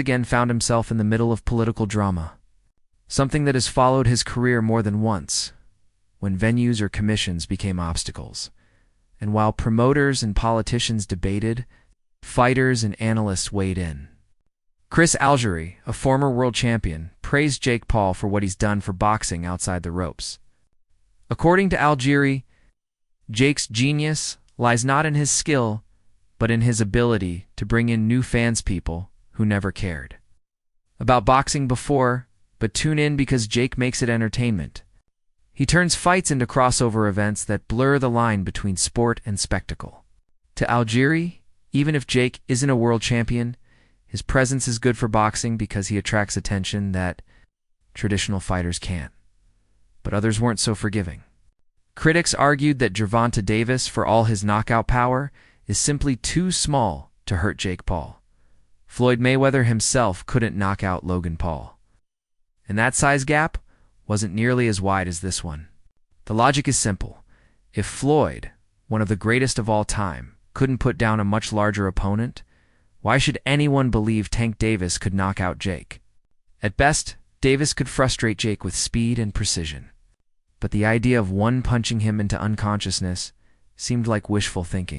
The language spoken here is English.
again found himself in the middle of political drama, something that has followed his career more than once, when venues or commissions became obstacles. And while promoters and politicians debated, fighters and analysts weighed in. Chris Algieri, a former world champion, praised Jake Paul for what he's done for boxing outside the ropes. According to Algieri, Jake's genius lies not in his skill, but in his ability to bring in new fanspeople who never cared about boxing before, but tune in because Jake makes it entertainment. He turns fights into crossover events that blur the line between sport and spectacle. To Algieri, even if Jake isn't a world champion, his presence is good for boxing because he attracts attention that traditional fighters can't. But others weren't so forgiving. Critics argued that Gervonta Davis, for all his knockout power, is simply too small to hurt Jake Paul. Floyd Mayweather himself couldn't knock out Logan Paul. And that size gap wasn't nearly as wide as this one. The logic is simple. If Floyd, one of the greatest of all time, couldn't put down a much larger opponent, why should anyone believe Tank Davis could knock out Jake? At best, Davis could frustrate Jake with speed and precision. But the idea of one punching him into unconsciousness seemed like wishful thinking.